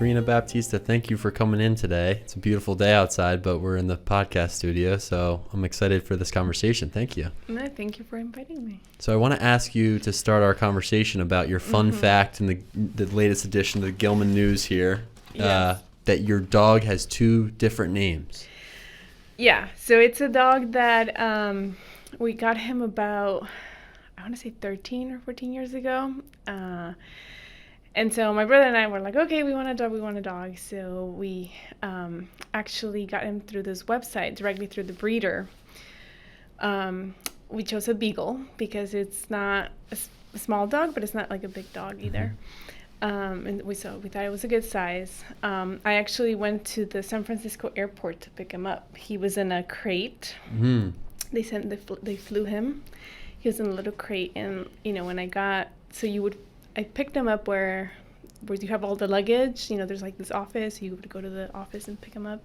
Karina Baptista, thank you for coming in today. It's a beautiful day outside, but we're in the podcast studio, so I'm excited for this conversation. Thank you. No, thank you for inviting me. So I want to ask you to start our conversation about your fun fact in the latest edition of the Gilman News here, Yes. that your dog has 2 different names. Yeah, so it's a dog that we got him about, I want to say 13 or 14 years ago. And so my brother and I were like, okay, we want a dog. So we actually got him through this website, directly through the breeder. We chose a beagle because it's not a small dog, but it's not like a big dog either. And we thought it was a good size. I actually went to the San Francisco airport to pick him up. He was in a crate. They flew him. He was in a little crate, and when I picked him up where you have all the luggage. There's like this office. You would go to the office and pick him up,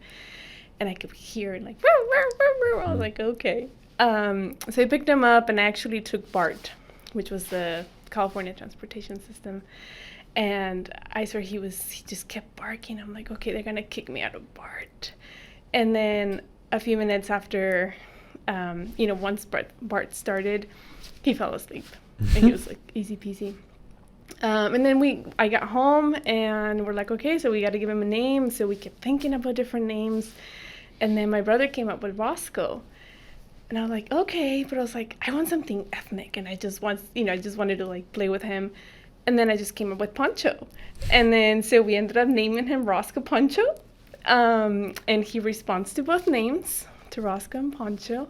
and I could hear like, I was like, okay. So I picked him up, and I actually took BART, which was the California Transportation System. And I swear he just kept barking. I'm like, okay, they're gonna kick me out of BART. And then a few minutes after, once BART started, he fell asleep. And he was like, easy peasy. And then I got home, and we're like, okay, so we got to give him a name. So we kept thinking about different names. And then my brother came up with Roscoe. And I was like, okay, but I was like, I want something ethnic. And I just wanted to like play with him. And then I just came up with Poncho. And then so we ended up naming him Roscoe Poncho. And he responds to both names, to Roscoe and Poncho.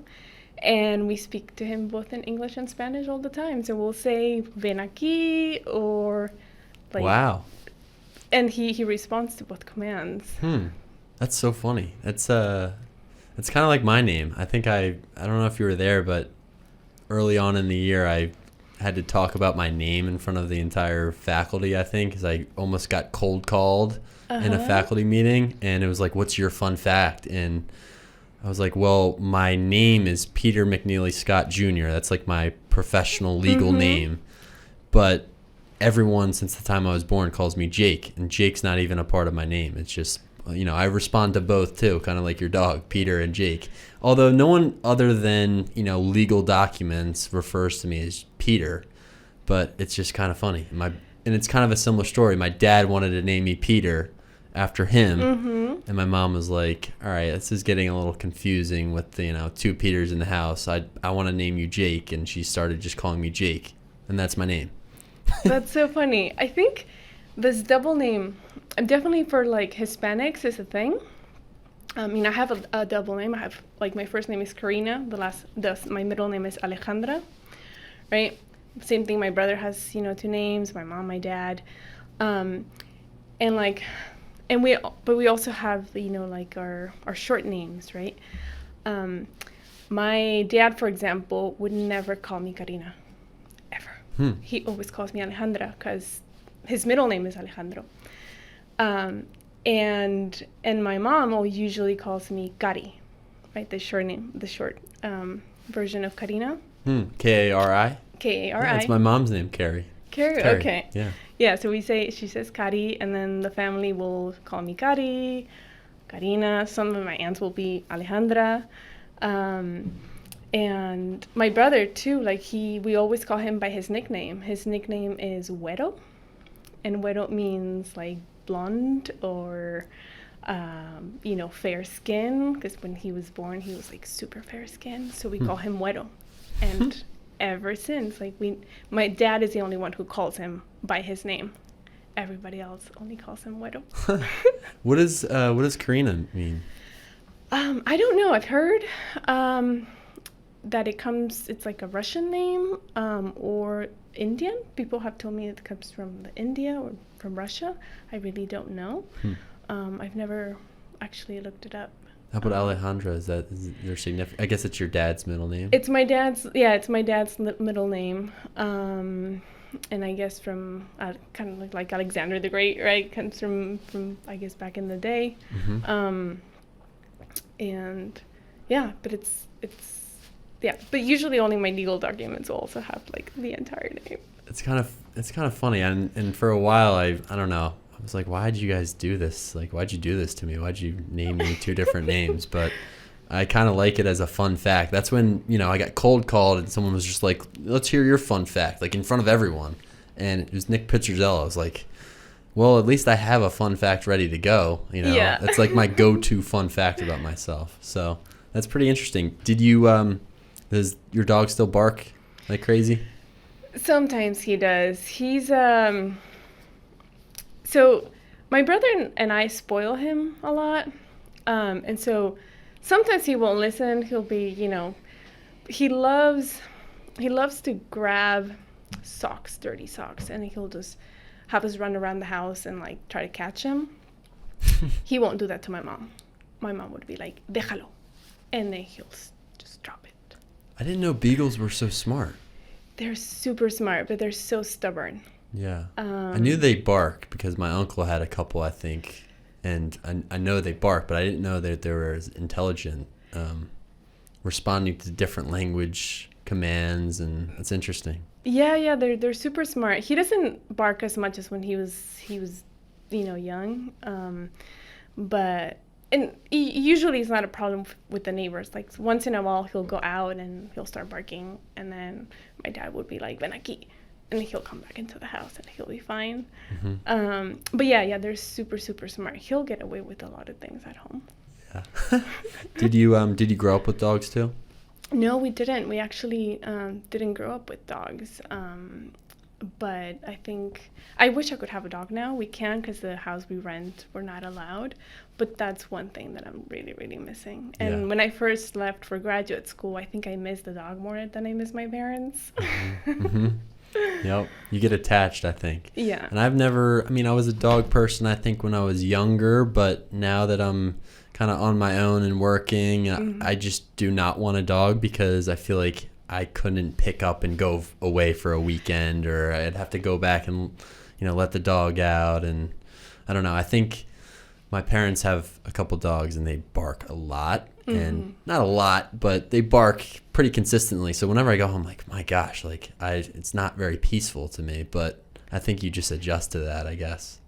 And we speak to him both in English and Spanish all the time. So we'll say, ven aquí, or like... Wow. And he responds to both commands. That's so funny. It's kind of like my name. I think I don't know if you were there, but early on in the year, I had to talk about my name in front of the entire faculty, I think, because I almost got cold called in a faculty meeting. And it was like, what's your fun fact? And I was like, well, my name is Peter McNeely Scott Jr. That's like my professional legal name. But everyone since the time I was born calls me Jake. And Jake's not even a part of my name. It's just, I respond to both too, kind of like your dog, Peter and Jake. Although no one other than, legal documents refers to me as Peter. But it's just kind of funny. And it's kind of a similar story. My dad wanted to name me Peter after him, and my mom was like, all right, this is getting a little confusing with the 2 Peters in the house. I want to name you Jake, and she started just calling me Jake, and that's my name. That's so funny. I think this double name, definitely for like Hispanics, is a thing. I have a double name. I have like my first name is Karina, my middle name is Alejandra, right? Same thing. My brother has 2 names. My mom, my dad, but we also have like our short names, right? My dad, for example, would never call me Karina, ever. He always calls me Alejandra because his middle name is Alejandro. And my mom usually calls me Kari, right? The short version of Karina. K-A-R-I? K-A-R-I. Yeah, that's my mom's name, Carrie. Carrie, okay. Yeah. Yeah, so she says Kari, and then the family will call me Kari, Karina. Some of my aunts will be Alejandra. And my brother, too, we always call him by his nickname. His nickname is Güero, and Güero means, like, blonde or, fair skin, because when he was born, he was, like, super fair skin, so we call him Güero. And ever since, my dad is the only one who calls him by his name. Everybody else only calls him Güero. What does Karina mean? I don't know. I've heard that it's like a Russian name or Indian. People have told me it comes from India or from Russia. I really don't know. I've never actually looked it up. How about Alejandra? Is there significant? I guess it's your dad's middle name. It's my dad's middle name. And I guess from kind of like Alexander the Great, right? Comes from I guess back in the day. And yeah, but it's but usually only my legal documents will also have like the entire name. It's kind of funny, and for a while I don't know, I was like, why'd you guys do this? Like, why'd you do this to me? Why'd you name me 2 different names? But I kind of like it as a fun fact. That's when, I got cold called and someone was just like, let's hear your fun fact, like in front of everyone. And it was Nick Pietrzello. I was like, well, at least I have a fun fact ready to go. Yeah. That's like my go-to fun fact about myself. So that's pretty interesting. Did you, does your dog still bark like crazy? Sometimes he does. He's, so my brother and I spoil him a lot. And so sometimes he won't listen. He'll be, he loves to grab socks, dirty socks, and he'll just have us run around the house and like try to catch him. He won't do that to my mom. My mom would be like, déjalo. And then he'll just drop it. I didn't know beagles were so smart. They're super smart, but they're so stubborn. Yeah. I knew they bark because my uncle had a couple, I think. And I know they bark, but I didn't know that they were as intelligent, responding to different language commands, and that's interesting. Yeah, they're super smart. He doesn't bark as much as when he was young, but usually it's not a problem with the neighbors. Like once in a while he'll go out and he'll start barking, and then my dad would be like, ven aquí, and he'll come back into the house and he'll be fine. Mm-hmm. But yeah, they're super, super smart. He'll get away with a lot of things at home. Yeah. Did you grow up with dogs too? No, we didn't. We actually didn't grow up with dogs. But I wish I could have a dog now. We can because the house we rent, we're not allowed. But that's one thing that I'm really, really missing. And when I first left for graduate school, I think I missed the dog more than I missed my parents. Mm-hmm. Yep. You get attached, I think. Yeah. And I was a dog person, I think, when I was younger, but now that I'm kind of on my own and working, mm-hmm. I just do not want a dog because I feel like I couldn't pick up and go away for a weekend, or I'd have to go back and, let the dog out. And I don't know. I think my parents have a couple dogs and they bark a lot. Mm-hmm. And not a lot, but they bark pretty consistently. So whenever I go home, I'm like, my gosh, it's not very peaceful to me. But I think you just adjust to that, I guess.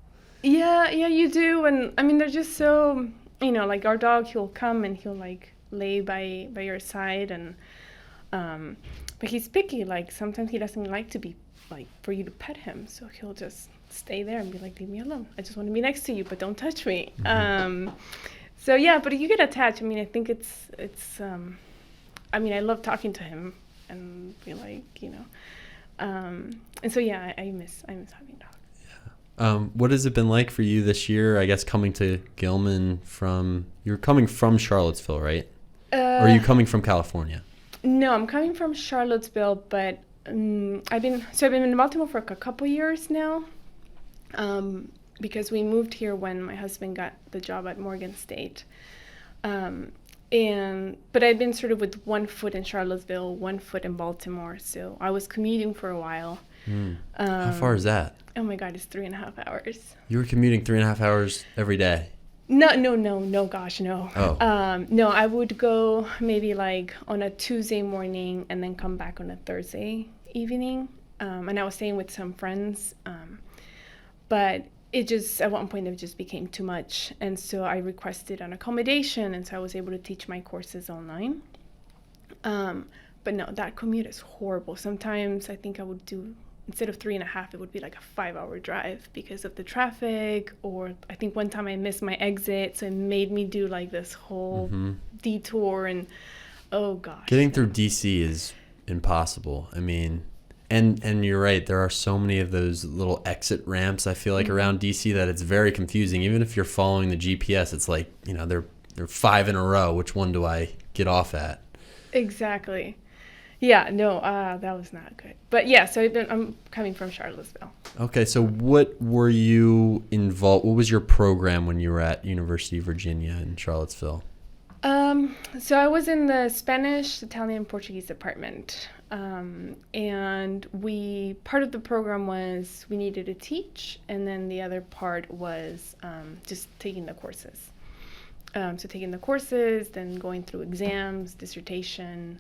Yeah, you do. And they're just so, like our dog, he'll come and he'll like lay by your side, and but he's picky. Like sometimes he doesn't like to be like for you to pet him, so he'll just stay there and be like, leave me alone. I just want to be next to you, but don't touch me. Mm-hmm. So yeah, but you get attached. I think it's I love talking to him and be like, and so yeah, I miss having dogs. Yeah. What has it been like for you this year? I guess coming to Gilman you're coming from Charlottesville, right? Or are you coming from California? No, I'm coming from Charlottesville, but I've been in Baltimore for a couple years now. Because we moved here when my husband got the job at Morgan State. But I'd been sort of with one foot in Charlottesville, one foot in Baltimore. So I was commuting for a while. How far is that? Oh my God, it's 3.5 hours. You were commuting 3.5 hours every day? No, gosh, no. Oh. No, I would go maybe like on a Tuesday morning and then come back on a Thursday evening. And I was staying with some friends. But it just, at one point, it just became too much. And so I requested an accommodation, and so I was able to teach my courses online. But no, that commute is horrible. Sometimes I think I would do, instead of 3.5, it would be like a 5-hour drive because of the traffic, or I think one time I missed my exit, so it made me do like this whole detour, and oh gosh. Getting through DC is impossible. And you're right, there are so many of those little exit ramps, I feel like, around DC that it's very confusing. Even if you're following the GPS, it's like, they're 5 in a row. Which one do I get off at? Exactly. Yeah, no, that was not good. But yeah, so I'm coming from Charlottesville. Okay, so what were you involved, what was your program when you were at University of Virginia in Charlottesville? So I was in the Spanish, Italian, Portuguese department. And part of the program was we needed to teach, and then the other part was just taking the courses. So taking the courses, then going through exams, dissertation,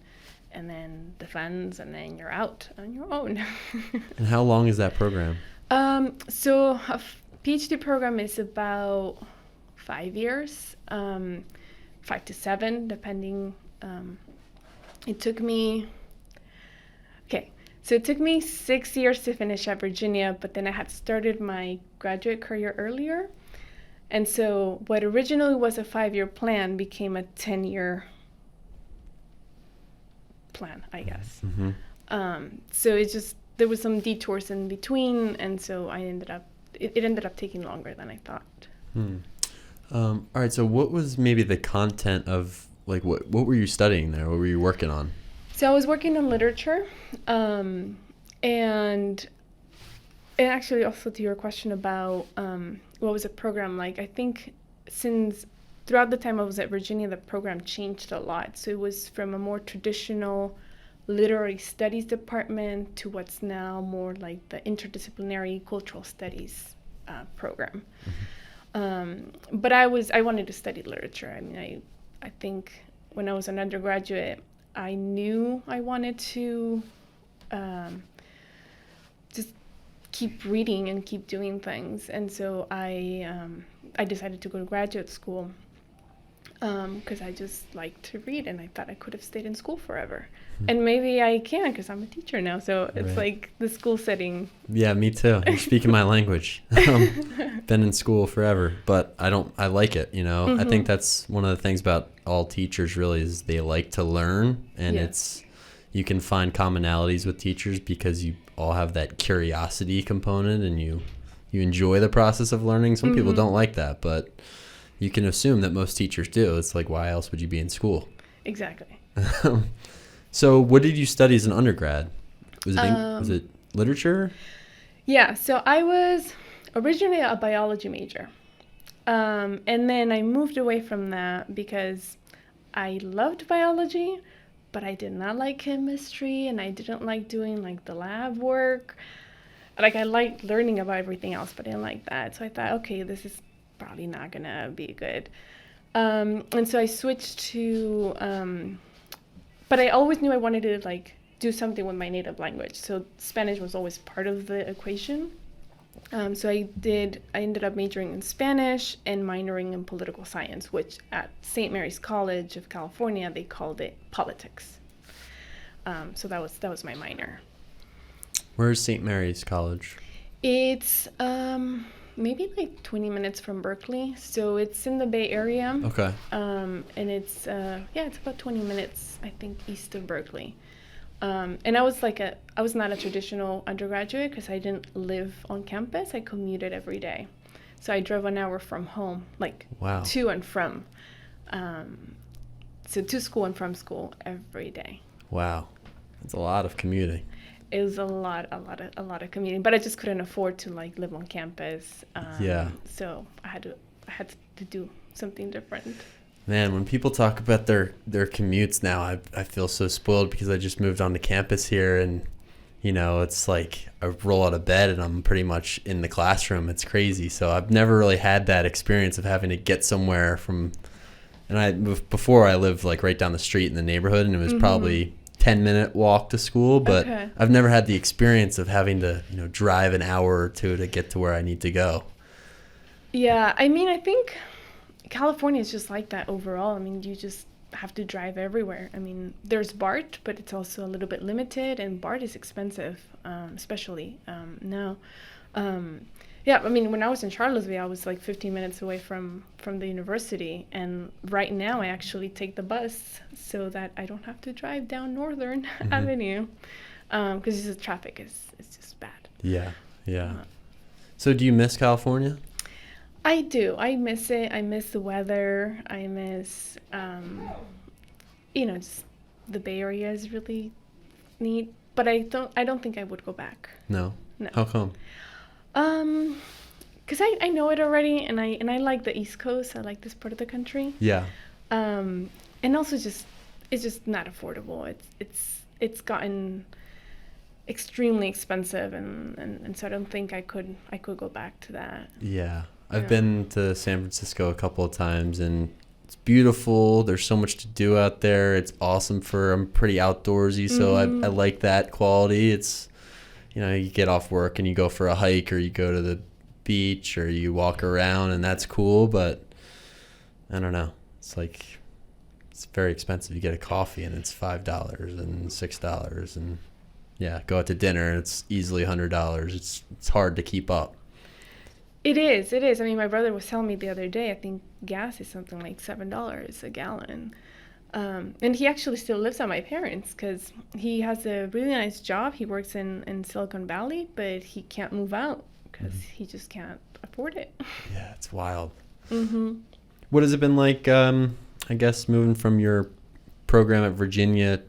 and then defense, and then you're out on your own. And how long is that program? So PhD program is about 5 years, 5 to 7, depending. It took me, okay, so it took me 6 years to finish at Virginia, but then I had started my graduate career earlier. And so what originally was a 5-year plan became a 10-year plan, I guess. So it's just, there was some detours in between, and so it ended up taking longer than I thought. All right, so what was maybe the content of, like, what were you studying there? What were you working on? So I was working on literature, and actually also to your question about what was the program like, I think since throughout the time I was at Virginia, the program changed a lot. So it was from a more traditional literary studies department to what's now more like the interdisciplinary cultural studies program. But I wanted to study literature. I mean, I think when I was an undergraduate, I knew I wanted to just keep reading and keep doing things. And so I decided to go to graduate school because I just liked to read, and I thought I could have stayed in school forever. And maybe I can because I'm a teacher now. So it's like the school setting. Yeah, me too. You're speaking my language. Been in school forever, but I like it, you know. I think that's one of the things about all teachers really is they like to learn, and you can find commonalities with teachers because you all have that curiosity component, and you enjoy the process of learning. Some people don't like that, but you can assume that most teachers do. It's like, why else would you be in school? Exactly. So what did you study as an undergrad? Was it literature? Yeah, so I was originally a biology major. And then I moved away from that because I loved biology, but I did not like chemistry, and I didn't like doing like the lab work. Like, I liked learning about everything else, but I didn't like that. So I thought, okay, this is probably not gonna be good. And so I switched to, but I always knew I wanted to like do something with my native language. So Spanish was always part of the equation. So I ended up majoring in Spanish and minoring in political science, which at St. Mary's College of California, they called it politics. So that was my minor. Where's St. Mary's College? It's maybe like 20 minutes from Berkeley. So it's in the Bay Area. Okay. And it's it's about 20 minutes, I think, east of Berkeley. And I was not a traditional undergraduate because I didn't live on campus. I commuted every day. So I drove an hour from home, to and from. So to school and from school every day. Wow. That's a lot of commuting. It was a lot of commuting, but I just couldn't afford to like live on campus. So I had to do something different. Man, when people talk about their commutes now, I feel so spoiled because I just moved onto campus here, and you know, it's like I roll out of bed and I'm pretty much in the classroom. It's crazy. So I've never really had that experience of having to get somewhere from. And before I lived like right down the street in the neighborhood, and it was probably 10-minute walk to school, but I've never had the experience of having to, you know, drive an hour or two to get to where I need to go. Yeah, I mean, I think California is just like that overall. I mean, you just have to drive everywhere. I mean, there's BART, but it's also a little bit limited, and BART is expensive, especially now. Yeah, I mean, when I was in Charlottesville, I was like 15 minutes away from the university, and right now I actually take the bus so that I don't have to drive down Northern Avenue because the traffic is just bad. Yeah. So do you miss California? I do. I miss it. I miss the weather. I miss, just the Bay Area is really neat, but I don't think I would go back. No. How come? Because I know it already, and I like the East Coast. I like this part of the country. Yeah. And also it's just not affordable. It's gotten extremely expensive, and so I don't think I could go back to that. Yeah. I've been to San Francisco a couple of times, and it's beautiful. There's so much to do out there. It's awesome I'm pretty outdoorsy, so I like that quality. It's, you know, you get off work and you go for a hike, or you go to the beach or you walk around, and that's cool, but I don't know. It's like, it's very expensive. You get a coffee and it's $5 and $6, and yeah, go out to dinner and it's easily $100. It's hard to keep up. It is. It is. I mean, my brother was telling me the other day, I think gas is something like $7 a gallon. And he actually still lives at my parents because he has a really nice job. He works in Silicon Valley, but he can't move out because he just can't afford it. Yeah, it's wild. Mm-hmm. What has it been like, I guess, moving from your program at Virginia,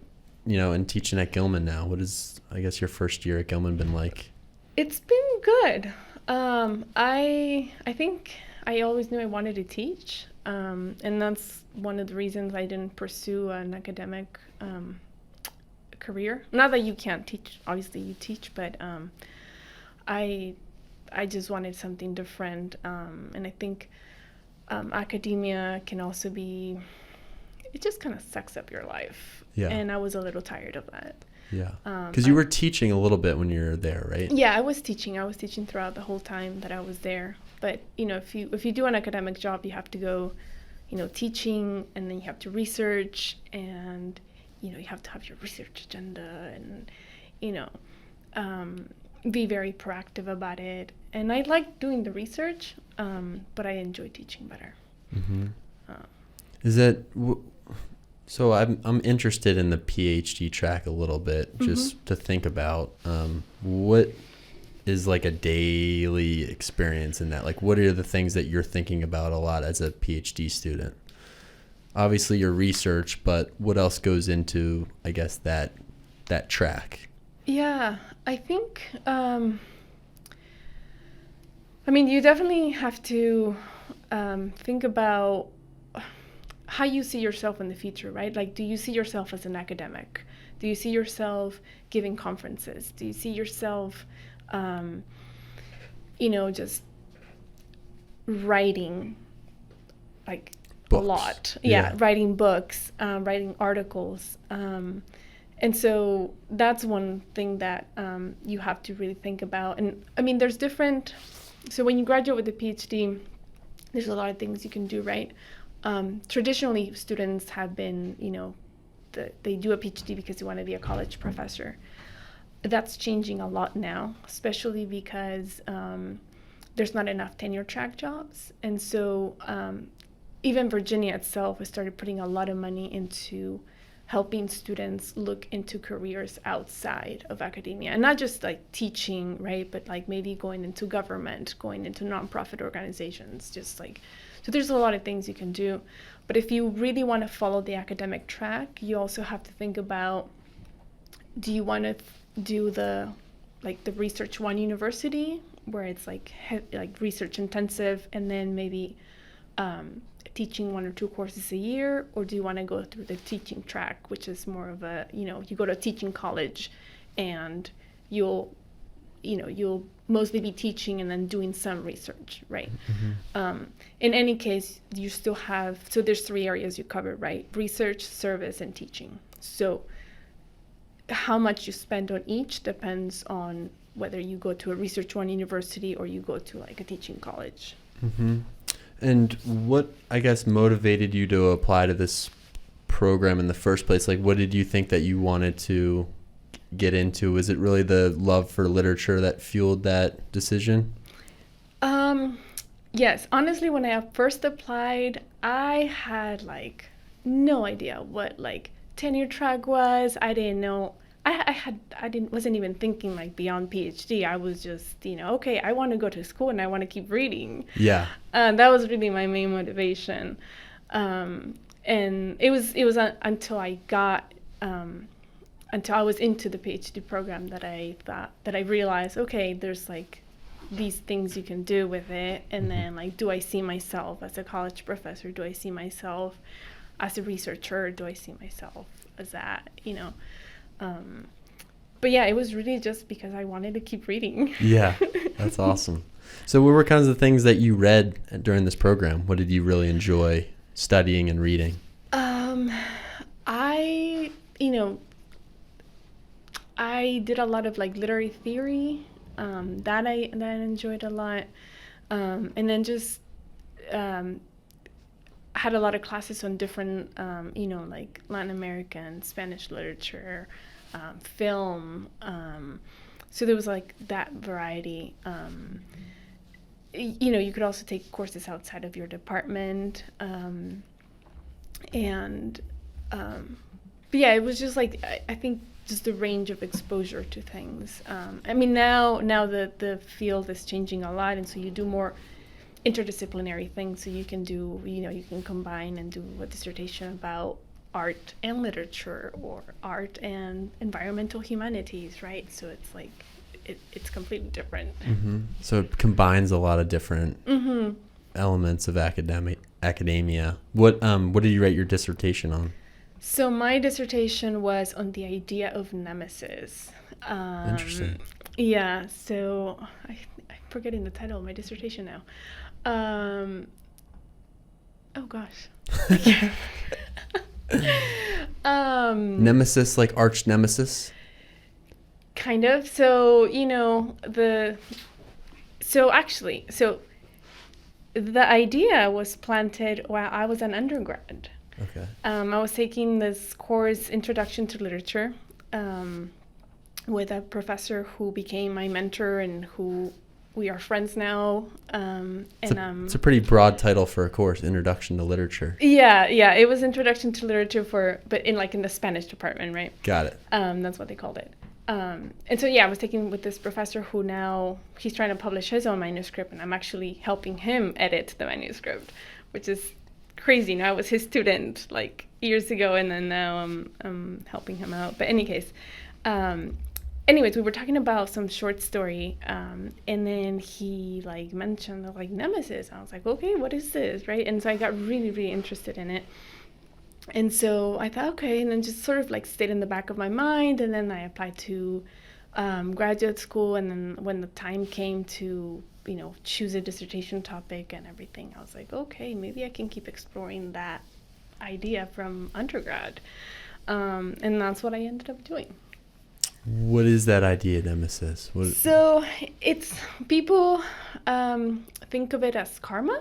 and teaching at Gilman now? What is, I guess, your first year at Gilman been like? It's been good. I think I always knew I wanted to teach. And that's one of the reasons I didn't pursue an academic career. Not that you can't teach, obviously you teach, but I just wanted something different. And I think academia can also be, it just kind of sucks up your life. Yeah. And I was a little tired of that. Yeah. Because you were teaching a little bit when you were there, right? Yeah, I was teaching. I was teaching throughout the whole time that I was there. But, if you do an academic job, you have to go, teaching, and then you have to research, and, you have to have your research agenda and, be very proactive about it. And I like doing the research, but I enjoy teaching better. Mm-hmm. Is that... So I'm interested in the PhD track a little bit, just to think about what is like a daily experience in that. Like, what are the things that you're thinking about a lot as a PhD student? Obviously your research, but what else goes into, I guess, that track? Yeah, I think, you definitely have to think about how you see yourself in the future, right? Like, do you see yourself as an academic? Do you see yourself giving conferences? Do you see yourself, just writing, like, books. A lot? Yeah, writing books, writing articles. And so that's one thing that you have to really think about. And, there's different... So when you graduate with a PhD, there's a lot of things you can do, right? Traditionally, students have been, they do a PhD because they want to be a college professor. That's changing a lot now, especially because there's not enough tenure track jobs. And so even Virginia itself has started putting a lot of money into helping students look into careers outside of academia, and not just like teaching, right? But like maybe going into government, going into nonprofit organizations, so there's a lot of things you can do. But if you really want to follow the academic track, you also have to think about, do you want to do the Research One University, where it's like research intensive, and then maybe teaching 1 or 2 courses a year, or do you want to go through the teaching track, which is more of a, you go to a teaching college and you'll mostly be teaching and then doing some research, right? Mm-hmm. In any case, you still have, so there's 3 areas you cover, right? Research, service, and teaching. So how much you spend on each depends on whether you go to a Research One university or you go to like a teaching college. Mm-hmm. And what, I guess, motivated you to apply to this program in the first place? Like, what did you think that you wanted to get into? Was it really the love for literature that fueled that decision? Yes. Honestly, when I first applied, I had like no idea what like tenure track was. I didn't know. Wasn't even thinking like beyond PhD. I was just, okay, I want to go to school and I want to keep reading. Yeah. That was really my main motivation. And it was until I was into the PhD program that I realized, okay, there's like these things you can do with it. And then like, do I see myself as a college professor? Do I see myself as a researcher? Do I see myself as that, But yeah, it was really just because I wanted to keep reading. Yeah, that's awesome. So what were kinds of things that you read during this program? What did you really enjoy studying and reading? I did a lot of like literary theory, that I enjoyed a lot. And then just had a lot of classes on different, like Latin American, Spanish literature, film. So there was like that variety. You could also take courses outside of your department. But yeah, it was just like, I think just the range of exposure to things. I mean, now the field is changing a lot, and so you do more interdisciplinary things. So you can do, you can combine and do a dissertation about art and literature, or art and environmental humanities, right? So it's like, it's completely different. Mm-hmm. So it combines a lot of different elements of academia. What did you write your dissertation on? So my dissertation was on the idea of nemesis. Interesting. Yeah, so I'm forgetting the title of my dissertation now. Oh gosh. Nemesis, like arch nemesis? Kind of. So, the idea was planted while I was an undergrad. Okay. I was taking this course, Introduction to Literature, with a professor who became my mentor and who we are friends now. It's a pretty broad title for a course, Introduction to Literature. Yeah, it was Introduction to Literature but in the Spanish department, right? Got it. That's what they called it. And so, I was taking with this professor who now he's trying to publish his own manuscript, and I'm actually helping him edit the manuscript, which is crazy. Now I was his student like years ago, and then now I'm helping him out. But in any case, anyways, we were talking about some short story, and then he mentioned Nemesis. I was like, okay, what is this, right? And so I got really, really interested in it. And so I thought, okay, and then just sort of stayed in the back of my mind. And then I applied to graduate school. And then when the time came to, choose a dissertation topic and everything, I was like, okay, maybe I can keep exploring that idea from undergrad. And that's what I ended up doing. What is that idea, Nemesis? So it's, people think of it as karma,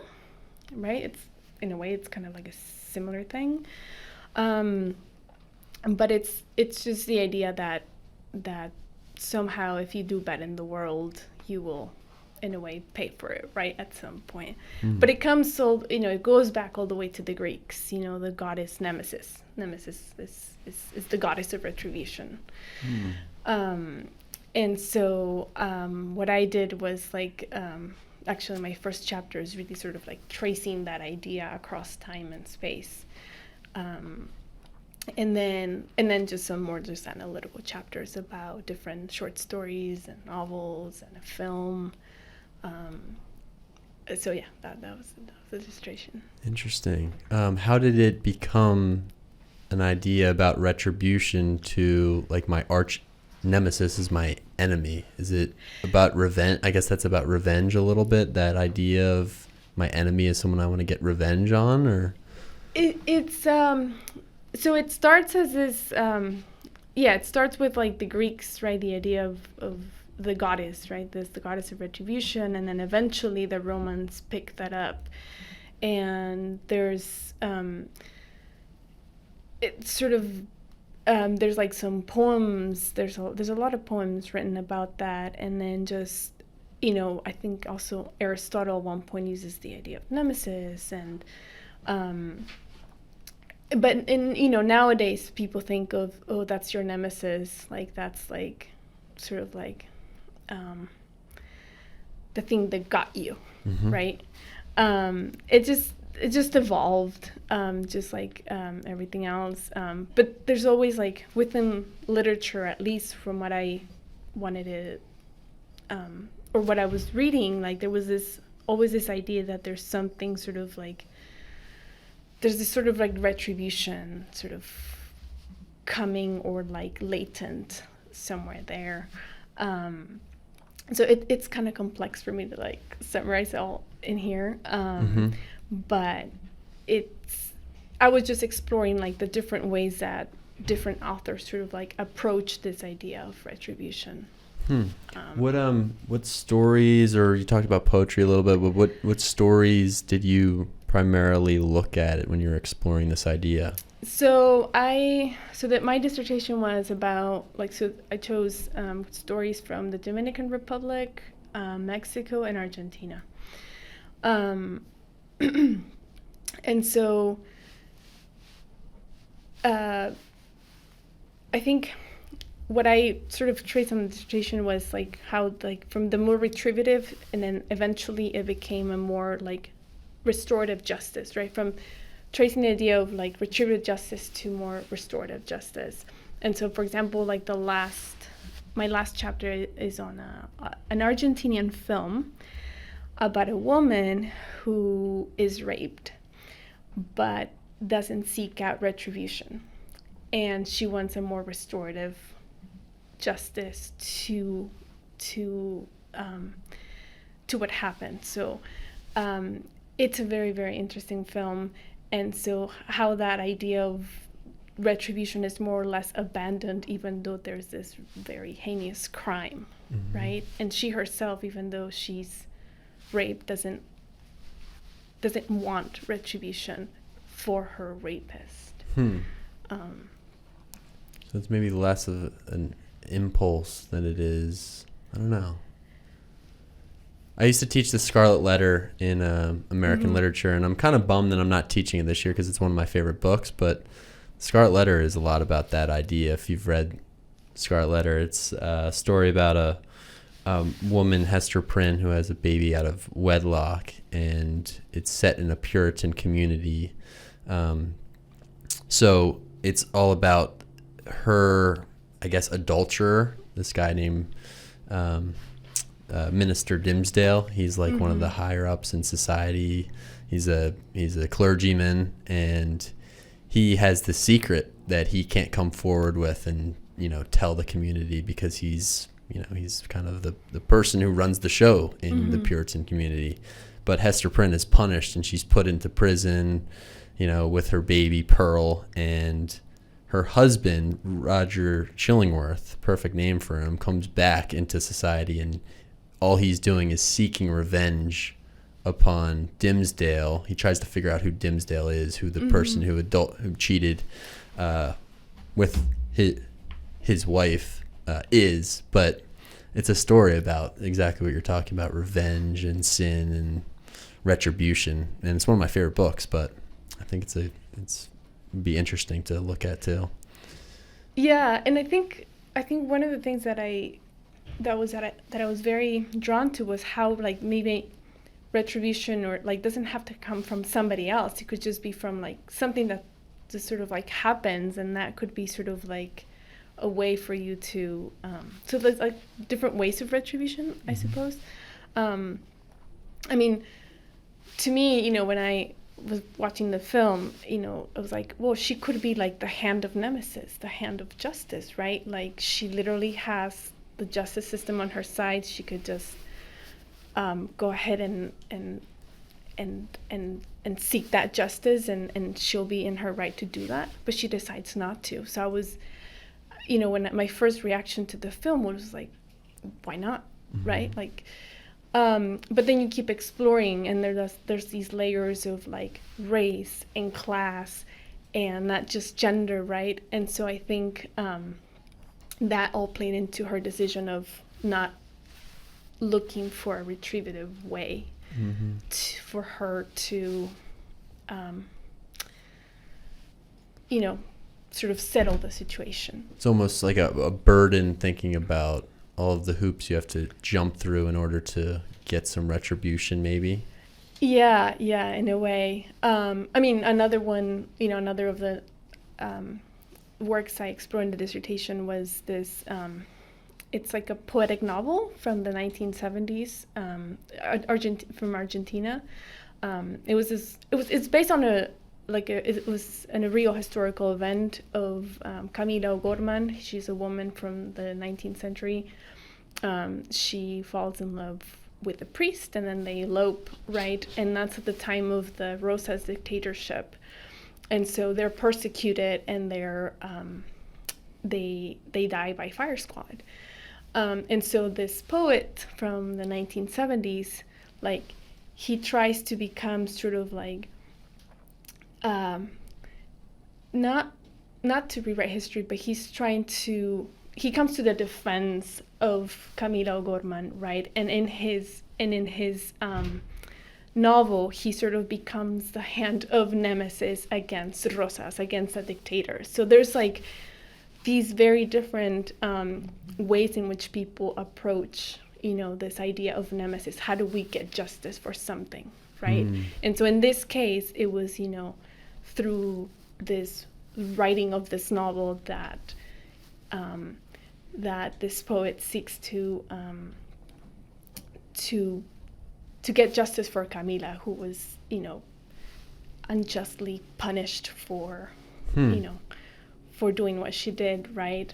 right? It's, in a way, it's kind of like a similar thing. But it's just the idea that somehow if you do bad in the world, you will, in a way, pay for it, right, at some point. But it comes, it goes back all the way to the Greeks, the goddess Nemesis. Nemesis is the goddess of retribution. And so what I did was actually my first chapter is really sort of tracing that idea across time and space. And then just some more just analytical chapters about different short stories and novels and a film. So yeah, that was the dissertation. Interesting. How did it become an idea about retribution to my arch nemesis is my enemy? Is it about revenge? I guess that's about revenge a little bit, that idea of my enemy is someone I want to get revenge on, or? It's so it starts as this, it starts with the Greeks, right? The idea of the goddess, right? The goddess of retribution, and then eventually the Romans pick that up, and there's it's sort of there's some poems. There's a lot of poems written about that, and then just I think also Aristotle at one point uses the idea of nemesis, and but in nowadays people think of, oh, that's your nemesis, that's sort of the thing that got you, right? It just evolved, just everything else. But there's always within literature, at least from what I wanted to, or what I was reading, there was always this idea that there's something sort of there's this sort of retribution sort of coming, or latent somewhere there. So it's kind of complex for me to summarize all in here. But I was just exploring the different ways that different authors sort of approach this idea of retribution. Hmm. What stories, or you talked about poetry a little bit, but what stories did you primarily look at when you were exploring this idea? So that my dissertation was about, like, so I chose stories from the Dominican Republic, Mexico, and Argentina. Um, and so I think what I sort of traced on the dissertation was like how, like, from the more retributive, and then eventually it became a more like restorative justice, right? From tracing the idea of like retributive justice to more restorative justice. And so, for example, like my last chapter is on an Argentinian film about a woman who is raped, but doesn't seek out retribution, and she wants a more restorative justice to what happened. So it's a very, very interesting film. And so how that idea of retribution is more or less abandoned, even though there's this very heinous crime, right? And she herself, even though she's raped, doesn't want retribution for her rapist. So it's maybe less of an impulse than it is, I don't know. I used to teach the Scarlet Letter in American literature, and I'm kind of bummed that I'm not teaching it this year because it's one of my favorite books, but Scarlet Letter is a lot about that idea. If you've read Scarlet Letter, it's a story about a woman, Hester Prynne, who has a baby out of wedlock, and it's set in a Puritan community. So it's all about her, I guess, adulterer, this guy named Minister Dimsdale. He's like one of the higher ups in society. He's a clergyman, and he has the secret that he can't come forward with and, tell the community, because he's kind of the person who runs the show in the Puritan community. But Hester Prynne is punished, and she's put into prison, with her baby Pearl, and her husband, Roger Chillingworth, perfect name for him, comes back into society, and all he's doing is seeking revenge upon Dimsdale. He tries to figure out who Dimsdale is, who the person who cheated with his wife is. But it's a story about exactly what you're talking about: revenge and sin and retribution. And it's one of my favorite books. But I think it'd be interesting to look at too. Yeah, and I think one of the things that I was very drawn to was how, like, maybe retribution, or like, doesn't have to come from somebody else. It could just be from like something that just sort of like happens, and that could be sort of like a way for you to so there's like different ways of retribution, I suppose. I mean, to me, when I was watching the film, I was like, well, she could be like the hand of Nemesis, the hand of justice, right? Like, she literally has the justice system on her side. She could just go ahead and seek that justice, and she'll be in her right to do that, but she decides not to. So I was, when my first reaction to the film was like, why not, right? Like, but then you keep exploring, and there's these layers of like race and class, and not just gender, right? And so I think that all played into her decision of not looking for a retributive way for her to, sort of settle the situation. It's almost like a burden, thinking about all of the hoops you have to jump through in order to get some retribution, maybe. Yeah, in a way. I mean, another one, another of the works I explored in the dissertation was this. It's like a poetic novel from the 1970s, from Argentina. It's based on it was a real historical event of Camila O'Gorman. She's a woman from the 19th century. She falls in love with a priest, and then they elope, right? And that's at the time of the Rosas dictatorship. And so they're persecuted, and they die by fire squad. And so this poet from the 1970s, like, he tries to become sort of like, not to rewrite history, but he comes to the defense of Camila O'Gorman, right? And in his novel, he sort of becomes the hand of Nemesis against Rosas, against a dictator. So there's like these very different ways in which people approach, this idea of Nemesis. How do we get justice for something, right? And so in this case, it was, through this writing of this novel that this poet seeks to get justice for Camila, who was, unjustly punished for, for doing what she did, right?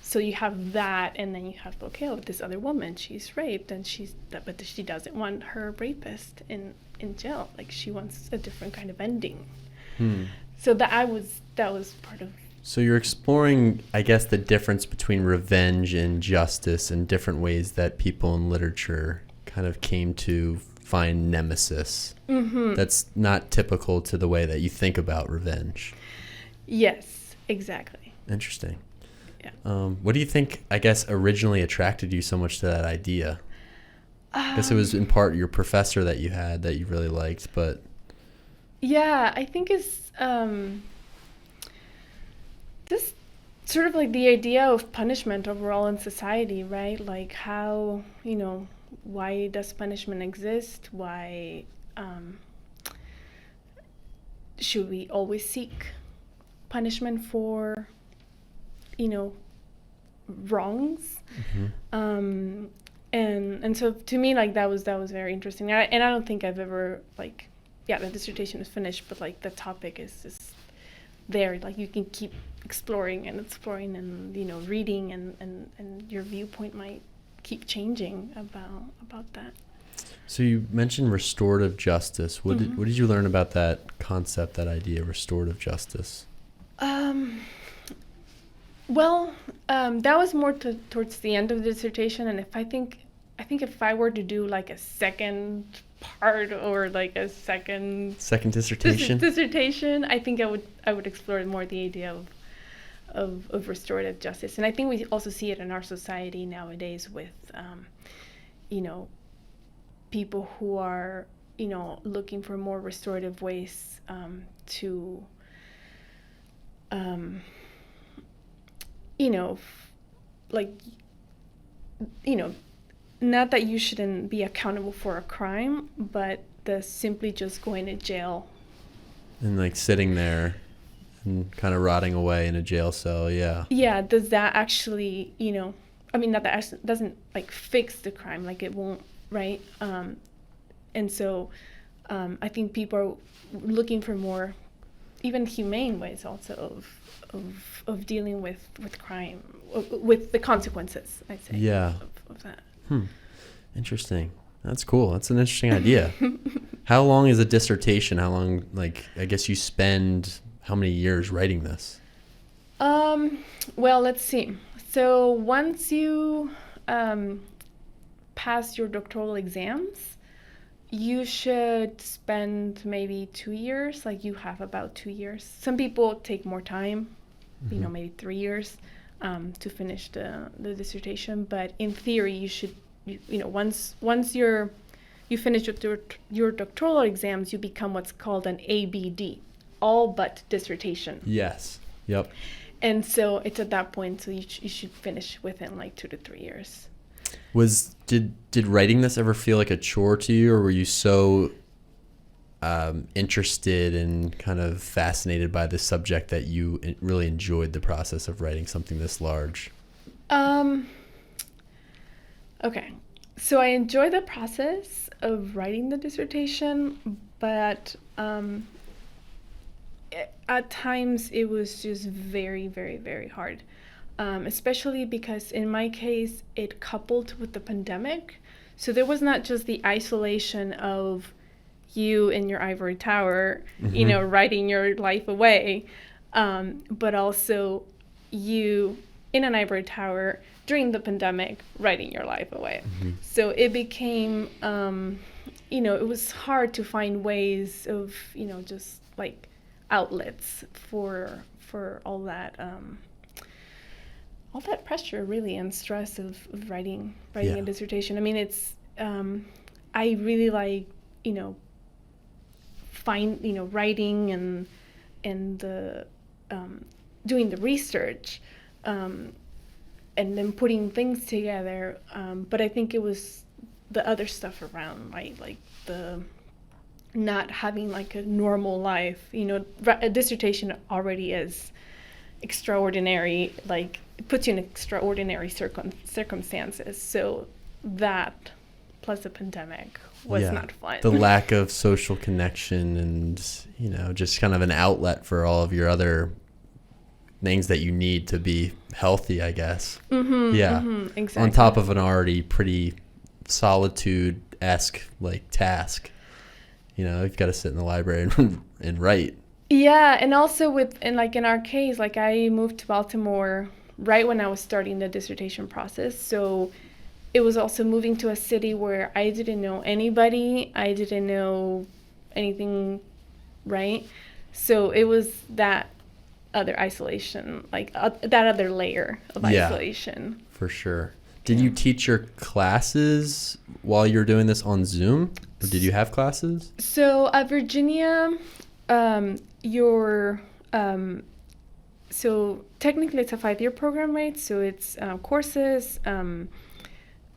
So you have that, and then you have, this other woman, she's raped, and but she doesn't want her rapist in jail. Like, she wants a different kind of ending. So that was part of. So you're exploring, I guess, the difference between revenge and justice and different ways that people in literature kind of came to find nemesis. That's not typical to the way that you think about revenge. Yes, exactly. Interesting. Yeah. What do you think, I guess, originally attracted you so much to that idea? I guess it was in part your professor that you had that you really liked, but... Yeah, I think it's just sort of like the idea of punishment overall in society, right? Like, how, why does punishment exist? Why should we always seek punishment for, wrongs? And so to me, like, that was very interesting. And I don't think I've ever, like, the dissertation is finished, but like the topic is just there. Like, you can keep exploring and reading, and your viewpoint might keep changing about that. So you mentioned restorative justice. What did you learn about that concept, that idea, restorative justice? Well, that was more towards the end of the dissertation, and I think if I were to do like a second part or like a second dissertation, I think I would explore more the idea of restorative justice. And I think we also see it in our society nowadays with people who are looking for more restorative ways to not that you shouldn't be accountable for a crime, but the simply just going to jail. And like sitting there and kind of rotting away in a jail cell, yeah. Yeah, does that actually, not that doesn't like fix the crime, like it won't, right? And so I think people are looking for more, even humane ways also of dealing with crime, with the consequences, I'd say. Yeah. Of that. Interesting. That's cool. That's an interesting idea. How long is a dissertation? How long, like, I guess you spend how many years writing this? Well, let's see. So once you pass your doctoral exams, you should spend maybe 2 years. Like, you have about 2 years. Some people take more time, maybe 3 years to finish the dissertation. But in theory, you should, once you finish your doctoral exams, you become what's called an ABD, all but dissertation. Yes. Yep. And so it's at that point, so you should finish within like 2 to 3 years. Did writing this ever feel like a chore to you, or were you so interested and kind of fascinated by the subject that you really enjoyed the process of writing something this large? Okay. So I enjoy the process of writing the dissertation, but at times it was just very, very, very hard. Especially because in my case, it coupled with the pandemic. So there was not just the isolation of you in your ivory tower, writing your life away, but also you in an ivory tower during the pandemic, writing your life away. Mm-hmm. So it became, it was hard to find ways of, just like outlets for all that pressure really and stress of writing a dissertation. I mean, it's I really like writing and the doing the research and then putting things together, but I think it was the other stuff around, right? Like the not having like a normal life. A dissertation already is extraordinary, like it puts you in extraordinary circumstances, so that plus the pandemic was not fun. The lack of social connection and just kind of an outlet for all of your other things that you need to be healthy, I guess. Exactly. On top of an already pretty solitude-esque like task, you've got to sit in the library and write. Yeah, and also in our case, like I moved to Baltimore right when I was starting the dissertation process. So it was also moving to a city where I didn't know anybody. I didn't know anything, right? So it was that other isolation, like that other layer of isolation. For sure. Did you teach your classes while you were doing this on Zoom? Or did you have classes? So at Virginia, so technically it's a 5-year program, right? So it's courses,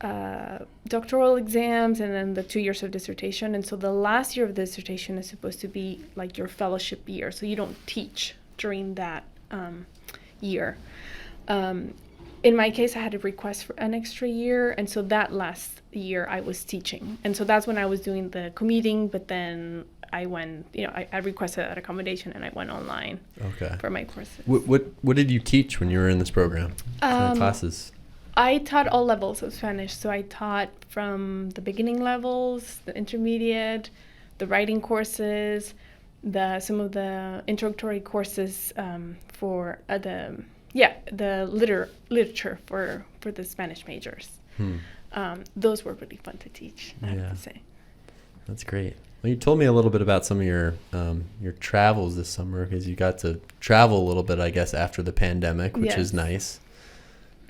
doctoral exams, and then the 2 years of dissertation. And so the last year of the dissertation is supposed to be like your fellowship year. So you don't teach during that year. In my case, I had a request for an extra year. And so that last year I was teaching. And so that's when I was doing the commuting, but then I went, I requested that accommodation and I went online for my courses. What did you teach when you were in this program? What kind of classes? I taught all levels of Spanish. So I taught from the beginning levels, the intermediate, the writing courses, some of the introductory courses for the literature for the Spanish majors. Those were really fun to teach, I have to say. That's great. Well, you told me a little bit about some of your travels this summer, because you got to travel a little bit, I guess, after the pandemic, which is nice.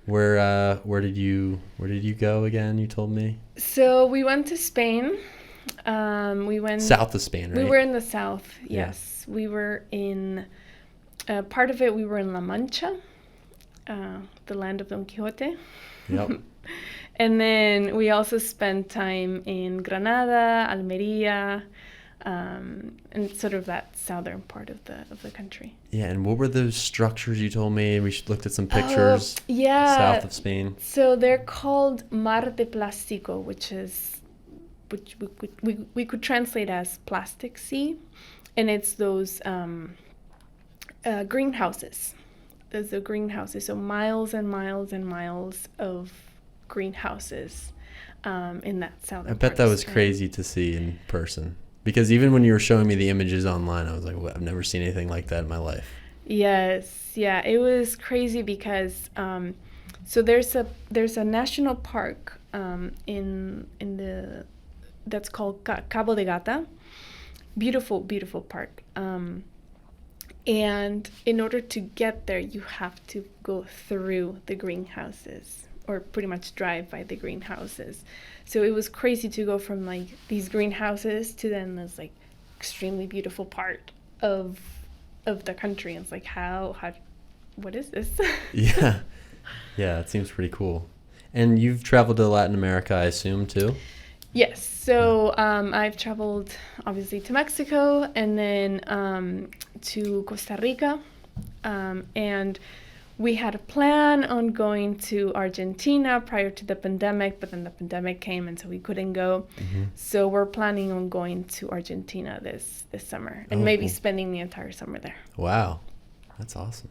Where did you go again? You told me. So we went to Spain. We went south of Spain, right? We were in the south. Yes, we were in part of it. We were in La Mancha, the land of Don Quixote. Yep. And then we also spent time in Granada, Almeria, and sort of that southern part of the country. Yeah, and what were those structures you told me? We looked at some pictures. South of Spain. So they're called Mar de Plástico, which we could translate as plastic sea, and it's those greenhouses. There's the greenhouses, so miles and miles and miles of greenhouses in that southern part. I bet that was crazy to see in person, because even when you were showing me the images online, I was like, I've never seen anything like that in my life. Yes, yeah, it was crazy because so there's a national park that's called Cabo de Gata. Beautiful park. And in order to get there, you have to go through the greenhouses, or pretty much drive by the greenhouses. So it was crazy to go from like these greenhouses to then this like extremely beautiful part of the country. And it's like, what is this? Yeah, it seems pretty cool. And you've traveled to Latin America, I assume, too? Yes. So I've traveled obviously to Mexico, and then to Costa Rica, and we had a plan on going to Argentina prior to the pandemic, but then the pandemic came, and so we couldn't go. Mm-hmm. So we're planning on going to Argentina this summer, and maybe spending the entire summer there. Wow, that's awesome.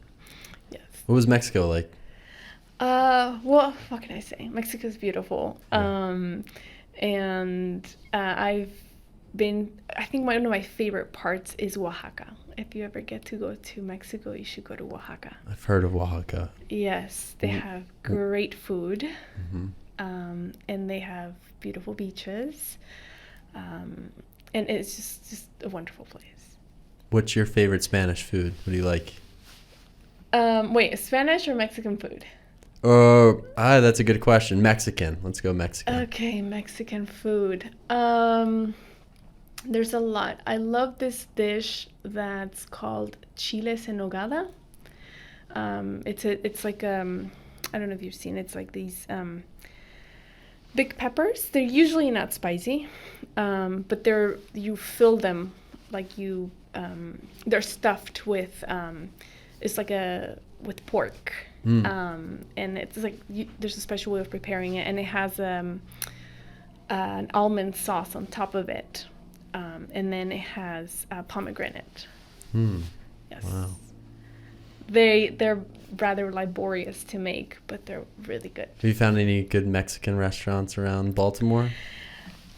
Yes. What was Mexico like? Well, what can I say? Mexico's beautiful. Yeah. And I've I think one of my favorite parts is Oaxaca. If you ever get to go to Mexico, you should go to Oaxaca. I've heard of Oaxaca. Yes, they have great food, and they have beautiful beaches, and it's just a wonderful place. What's your favorite Spanish food? What do you like? Wait, Spanish or Mexican food? That's a good question. Mexican. Let's go Mexican. Okay, Mexican food. There's a lot. I love this dish that's called chiles en nogada. It's like I don't know if you've seen it. It's like these big peppers. They're usually not spicy, but you fill them like they're stuffed with it's like with pork. And it's like there's a special way of preparing it, and it has an almond sauce on top of it, and then it has pomegranate. Yes. Wow. They're rather laborious to make, but they're really good. Have you found any good Mexican restaurants around Baltimore?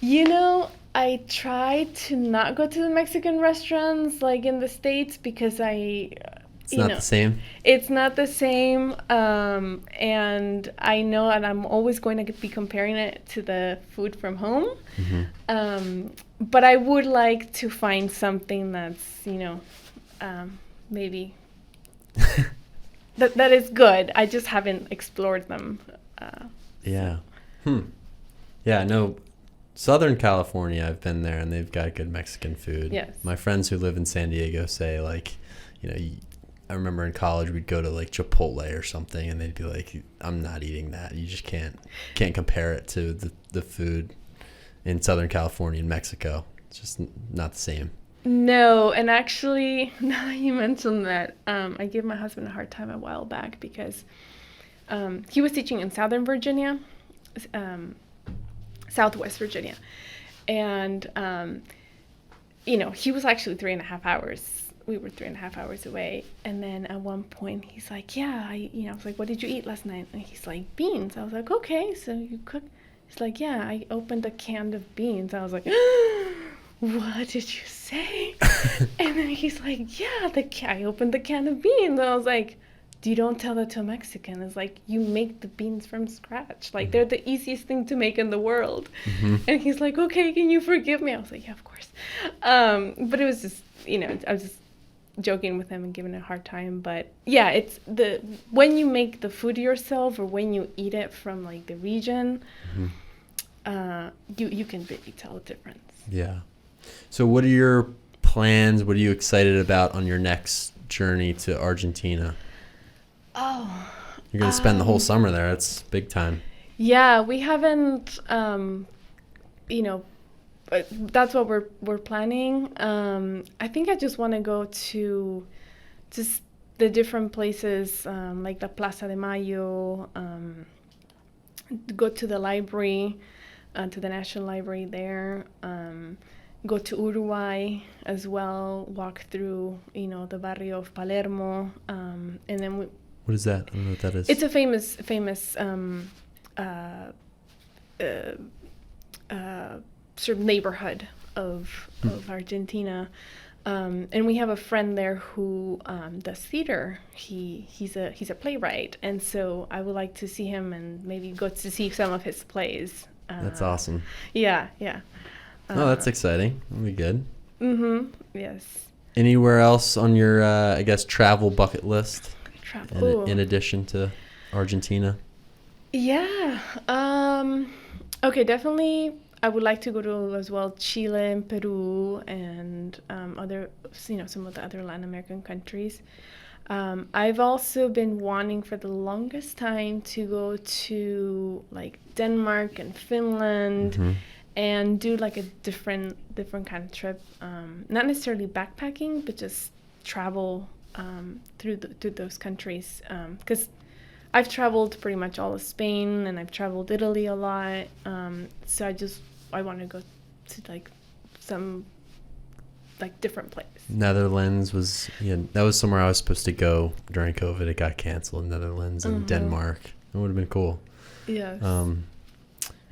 I try to not go to the Mexican restaurants like in the States because It's not the same? It's not the same, and I know that I'm always going to be comparing it to the food from home. But I would like to find something that's, maybe that is good. I just haven't explored them. Yeah. Yeah, no. Southern California, I've been there, and they've got good Mexican food. Yes. My friends who live in San Diego say, like, I remember in college we'd go to like Chipotle or something, and they'd be like, "I'm not eating that. You just can't compare it to the food in Southern California and Mexico. It's just not the same." No, and actually, now that you mentioned that, I gave my husband a hard time a while back because he was teaching in Southern Virginia, Southwest Virginia, and he was actually 3.5 hours. We were 3.5 hours away, and then at one point he's like, "Yeah, I was like, what did you eat last night?" And he's like, "Beans." I was like, "Okay, so you cook?" He's like, "Yeah, I opened a can of beans." I was like, "What did you say?" And then he's like, "Yeah, I opened the can of beans." And I was like, "You don't tell that to a Mexican. It's like you make the beans from scratch. Like they're the easiest thing to make in the world." And he's like, "Okay, can you forgive me?" I was like, "Yeah, of course." But it was just, I was just joking with him and giving it a hard time. But yeah, it's when you make the food yourself or when you eat it from like the region, you can really tell the difference. Yeah. So what are your plans? What are you excited about on your next journey to Argentina? Oh, you're gonna spend the whole summer there. That's big time. Yeah, we haven't that's what we're planning. I think I just want to go to just the different places, like the Plaza de Mayo, go to the library, to the National Library there, go to Uruguay as well, walk through, the barrio of Palermo, and then what is that? I don't know what that is. It's a famous sort of neighborhood of Argentina, and we have a friend there who does theater. He's a playwright, and so I would like to see him and maybe go to see some of his plays. That's awesome. Yeah. Oh, that's exciting. That'll be good. Yes. Anywhere else on your I guess travel bucket list? In addition to Argentina? Yeah. Okay, definitely I would like to go to as well Chile and Peru and other, some of the other Latin American countries. I've also been wanting for the longest time to go to like Denmark and Finland and do like a different kind of trip. Not necessarily backpacking, but just travel through those countries. Because I've traveled pretty much all of Spain and I've traveled Italy a lot. So I want to go to like some like different place. Netherlands that was somewhere I was supposed to go during COVID. It got canceled. Netherlands and Denmark. It would have been cool. Yes. And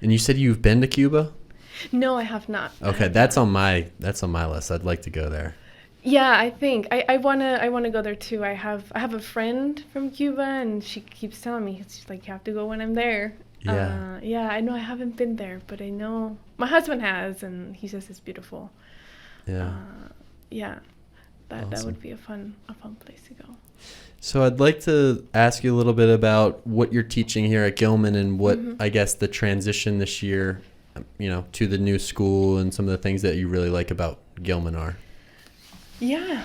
you said you've been to Cuba? No, I have not. I Okay, have that's not. on my list. I'd like to go there. Yeah, I think I wanna go there too. I have a friend from Cuba, and she keeps telling me, she's like, you have to go when I'm there. Yeah. Yeah, I know I haven't been there, but I know my husband has, and he says it's beautiful. Yeah. Yeah, that Awesome. would be a fun place to go. So I'd like to ask you a little bit about what you're teaching here at Gilman and what I guess the transition this year, to the new school and some of the things that you really like about Gilman are. Yeah.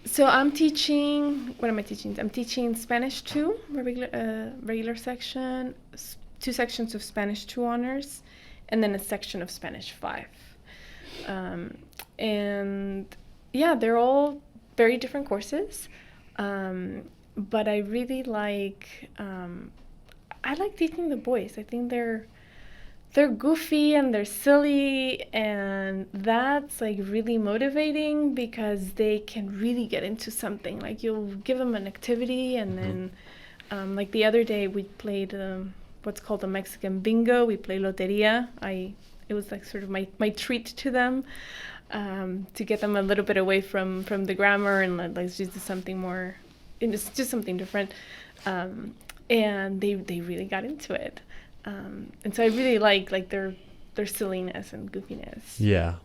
So I'm teaching. What am I teaching? I'm teaching Spanish 2, regular section, 2 sections of Spanish 2 honors, and then a section of Spanish 5. And yeah, they're all very different courses. But I really like. I like teaching the boys. I think they're goofy and they're silly, and that's like really motivating because they can really get into something. Like you'll give them an activity, and then like the other day we played what's called a Mexican bingo. We play loteria. It was like sort of my treat to them, to get them a little bit away from the grammar, and let's just do something more. It's just something different, and they really got into it. And so I really like their silliness and goofiness. Yeah,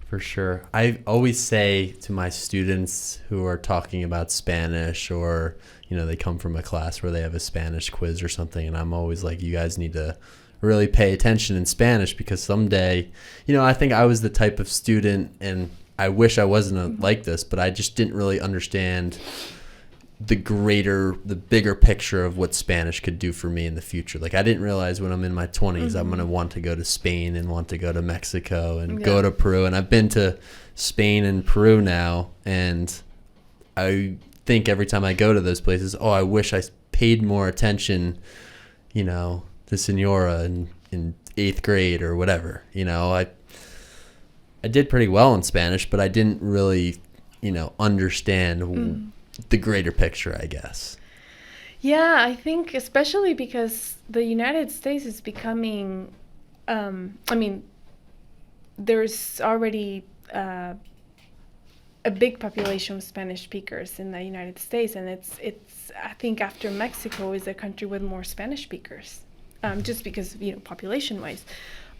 for sure. I always say to my students who are talking about Spanish, or, they come from a class where they have a Spanish quiz or something, and I'm always like, you guys need to really pay attention in Spanish, because someday, I think I was the type of student, and I wish I wasn't like this, but I just didn't really understand the bigger picture of what Spanish could do for me in the future. Like, I didn't realize when I'm in my 20s, I'm going to want to go to Spain and want to go to Mexico and go to Peru. And I've been to Spain and Peru now, and I think every time I go to those places, I wish I paid more attention, to Senora in 8th grade or whatever. I did pretty well in Spanish, but I didn't really, understand the greater picture, I guess. Yeah, I think especially because the United States is becoming, there's already a big population of Spanish speakers in the United States, and it's I think after Mexico is a country with more Spanish speakers, just because population wise.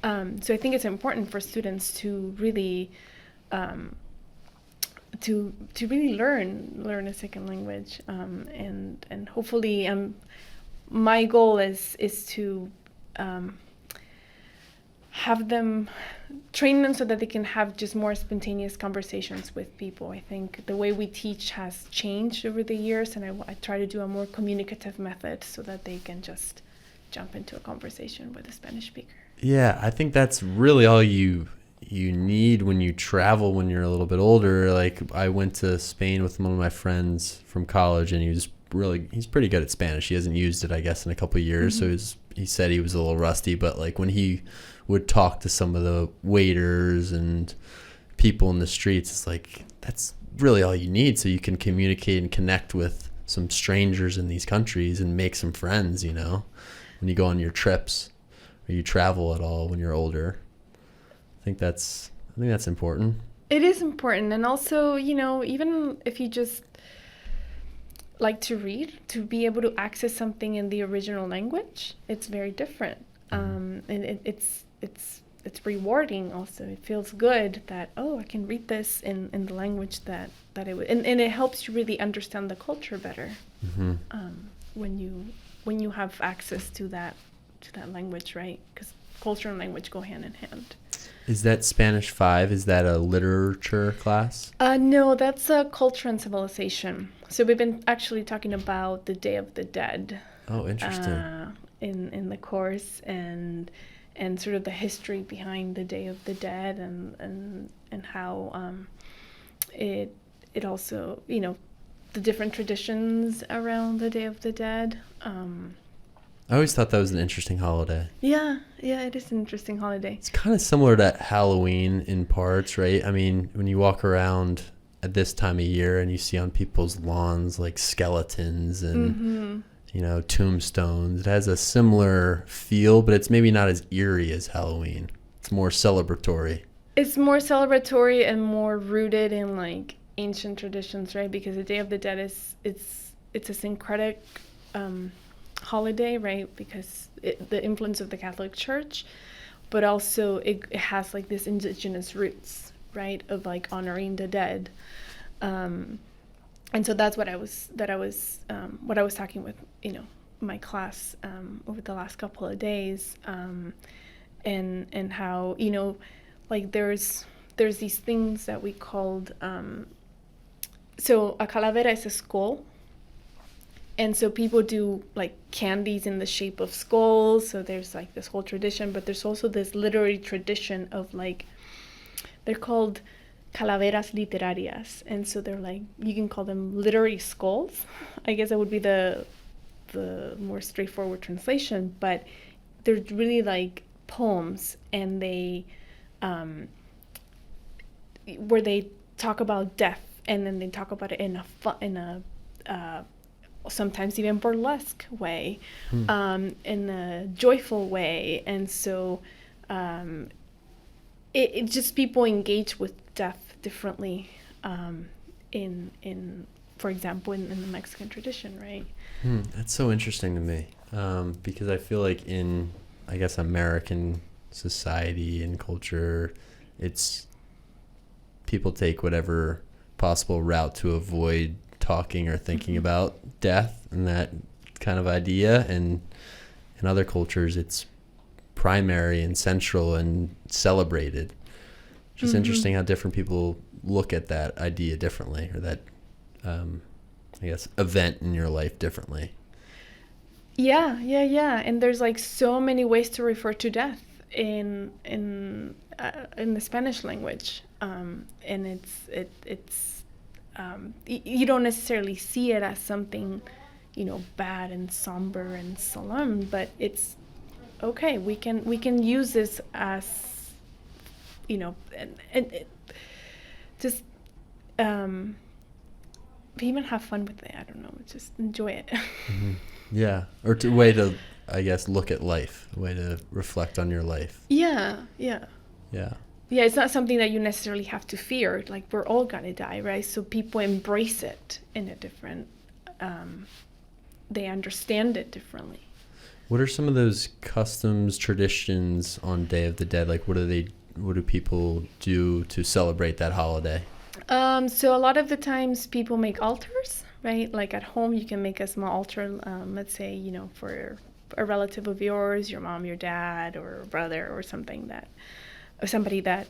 So I think it's important for students to really to really learn a second language, and hopefully my goal is to have them train them so that they can have just more spontaneous conversations with people. I think the way we teach has changed over the years, and I try to do a more communicative method so that they can just jump into a conversation with a Spanish speaker. Yeah, I think that's really all you need when you travel when you're a little bit older. Like, I went to Spain with one of my friends from college, and he's pretty good at Spanish. He hasn't used it, I guess, in a couple of years, so he said he was a little rusty, but like when he would talk to some of the waiters and people in the streets, it's like that's really all you need, so you can communicate and connect with some strangers in these countries and make some friends, when you go on your trips or you travel at all when you're older. I think that's important. It is important, and also, even if you just like to read, to be able to access something in the original language, it's very different. And it's rewarding also. It feels good that, I can read this in the language that it would, and it helps you really understand the culture better. When you have access to that language, right? Because culture and language go hand in hand. Is that Spanish 5? Is that a literature class? No, that's a culture and civilization. So we've been actually talking about the Day of the Dead. Oh, interesting. In the course, and sort of the history behind the Day of the Dead, and how it also, the different traditions around the Day of the Dead. I always thought that was an interesting holiday. Yeah, it is an interesting holiday. It's kind of similar to Halloween in parts, right? I mean, when you walk around at this time of year and you see on people's lawns like skeletons and tombstones. It has a similar feel, but it's maybe not as eerie as Halloween. It's more celebratory. It's more celebratory and more rooted in like ancient traditions, right? Because the Day of the Dead it's a syncretic holiday, right? Because the influence of the Catholic Church, but also it has like this indigenous roots, right? Of like honoring the dead. And so that's what I was talking with, my class over the last couple of days, and how, like there's these things that we called, so a calavera is a skull, and so people do like candies in the shape of skulls, so there's like this whole tradition, but there's also this literary tradition of like, they're called calaveras literarias, and so they're like, you can call them literary skulls. I guess that would be the more straightforward translation, but they're really like poems, and they where they talk about death, and then they talk about it in a sometimes even burlesque way, in a joyful way, and so it just, people engage with death differently, in for example in the Mexican tradition, right? That's so interesting to me, because I feel like in, I guess, American society and culture, it's people take whatever possible route to avoid talking or thinking about death and that kind of idea, and in other cultures it's primary and central and celebrated. Just interesting how different people look at that idea differently, or that I guess event in your life differently. Yeah, and there's like so many ways to refer to death in the Spanish language, and it's you don't necessarily see it as something bad and somber and solemn, but it's okay. We can use this as and it just even have fun with it. I don't know, just enjoy it. Yeah, or a way to, I guess, look at life, a way to reflect on your life. Yeah. It's not something that you necessarily have to fear. Like, we're all gonna die, right? So people embrace it in a different, they understand it differently. What are some of those customs, traditions on Day of the Dead? Like, what do people do to celebrate that holiday? So a lot of the times people make altars, right? Like at home, you can make a small altar, let's say, for a relative of yours, your mom, your dad, or a brother, or something or somebody that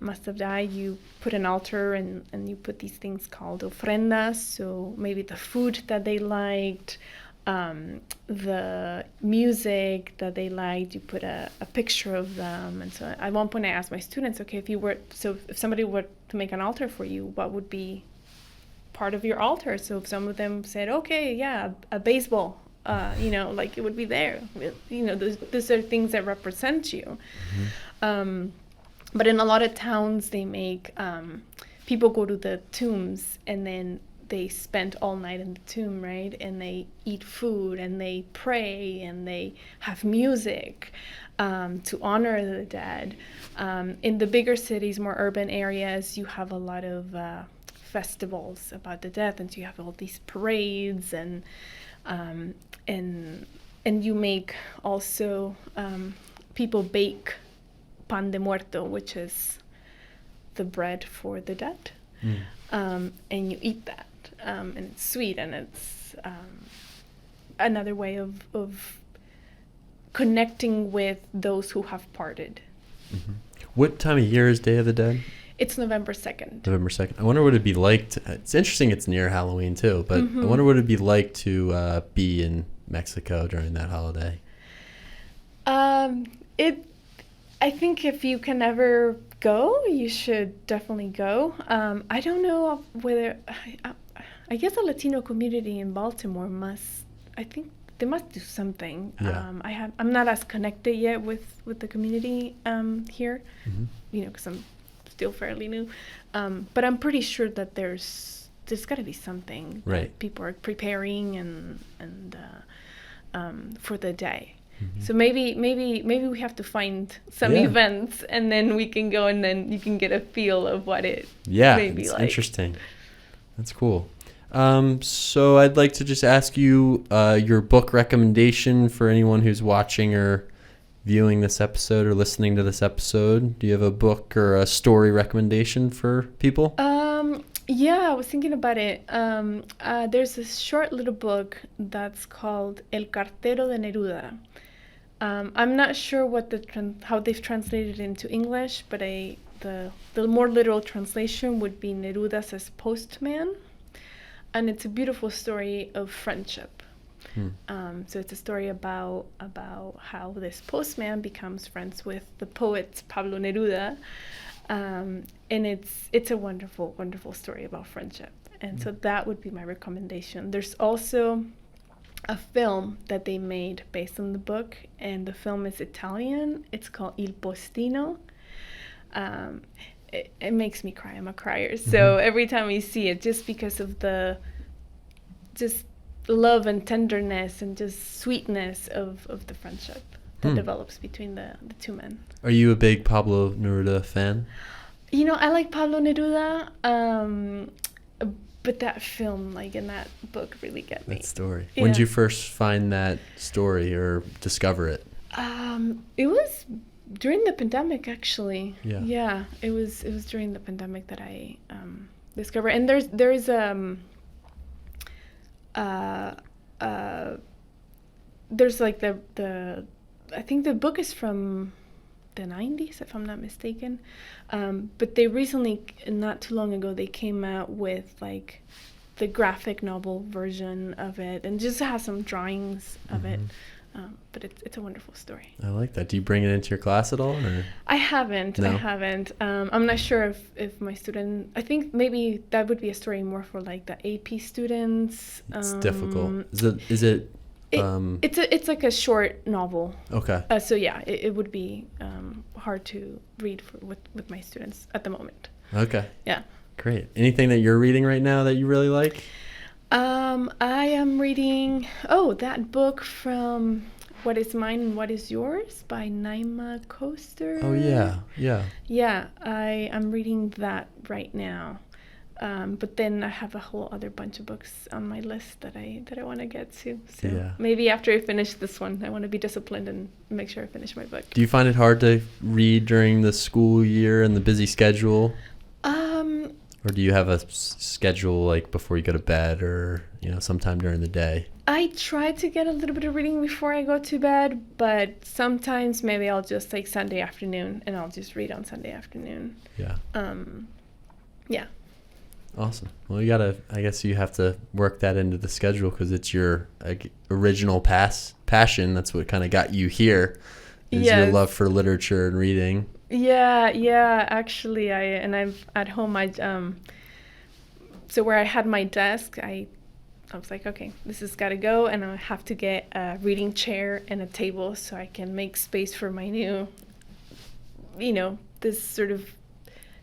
must have died. You put an altar, and you put these things called ofrendas. So maybe the food that they liked, the music that they liked, you put a picture of them. And so at one point I asked my students, okay, if somebody were to make an altar for you, what would be part of your altar? So if some of them said, okay, yeah, a baseball, like it would be there. Those are things that represent you. But in a lot of towns, they make, people go to the tombs, and then they spend all night in the tomb, right? And they eat food, and they pray, and they have music to honor the dead. In the bigger cities, more urban areas, you have a lot of festivals about the death, and so you have all these parades, and you make also, people bake pan de muerto, which is the bread for the dead, and you eat that, and it's sweet, and it's another way of connecting with those who have parted. What time of year is Day of the Dead? It's November 2nd. November 2nd. I wonder what it'd be like it's interesting it's near Halloween too, but I wonder what it'd be like to be in Mexico during that holiday. I think if you can ever go, you should definitely go. I don't know whether, I guess the Latino community in Baltimore I think they must do something. Yeah. I'm not as connected yet with the community here, because I'm still fairly new. But I'm pretty sure that there's there's got to be something Right. that people are preparing and for the day. Mm-hmm. So maybe we have to find some Yeah. events, and then we can go, and then you can get a feel of what it may be It's like. interesting. That's cool. So I'd like to just ask you your book recommendation for anyone who's watching or viewing this episode or listening to this episode. Do you have a book or a story recommendation for people? Yeah, I was thinking about it. There's a short little book that's called El Cartero de Neruda. I'm not sure what how they've translated it into English, but the more literal translation would be Neruda's as postman, and it's a beautiful story of friendship. So it's a story about how this postman becomes friends with the poet Pablo Neruda. And it's a wonderful, wonderful story about friendship. And so that would be my recommendation. There's also a film that they made based on the book, and the film is Italian. It's called Il Postino. It makes me cry. I'm a crier. So every time I see it, just because of the just love and tenderness and just sweetness of the friendship that develops between the two men. Are you a big Pablo Neruda fan? I like Pablo Neruda, but that film, like, in that book, really get me. That story. Yeah. When did you first find that story or discover it? It was during the pandemic, actually. Yeah. Yeah, it was during the pandemic that I discovered. And there's like the I think the book is from the 90s, if I'm not mistaken. But they recently, not too long ago, they came out with like the graphic novel version of it, and just has some drawings of it. But it's a wonderful story. I like that. Do you bring it into your class at all? Or? I haven't. No? I haven't. I'm not sure if my student. I think maybe that would be a story more for like the AP students. It's difficult. Is it? It's like a short novel. Okay. So yeah, it would be hard to read with my students at the moment. Okay. Yeah. Great. Anything that you're reading right now that you really like? I am reading that book from What Is Mine and What Is Yours by Naima Coaster. Oh yeah. Yeah, I'm reading that right now. But then I have a whole other bunch of books on my list that I want to get to. So maybe after I finish this one, I want to be disciplined and make sure I finish my book. Do you find it hard to read during the school year and the busy schedule? Or do you have a schedule like before you go to bed or, sometime during the day? I try to get a little bit of reading before I go to bed, but sometimes maybe I'll just take Sunday afternoon and I'll just read on Sunday afternoon. Yeah. Yeah. Awesome. Well, I guess you have to work that into the schedule because it's your original passion. That's what kind of got you here, is your love for literature and reading. Yeah. Actually, I'm at home. So where I had my desk, I was like, okay, this has got to go, and I have to get a reading chair and a table so I can make space for my new, this sort of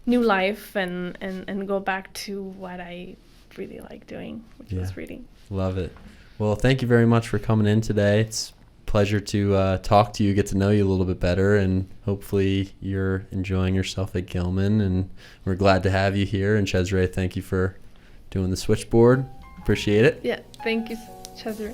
new life and go back to what I really like doing, which was reading. Love it. Well, thank you very much for coming in today. It's a pleasure to talk to you, get to know you a little bit better, and hopefully you're enjoying yourself at Gilman, and we're glad to have you here. And Cesare, thank you for doing the switchboard. Appreciate it. Yeah, thank you, Cesare.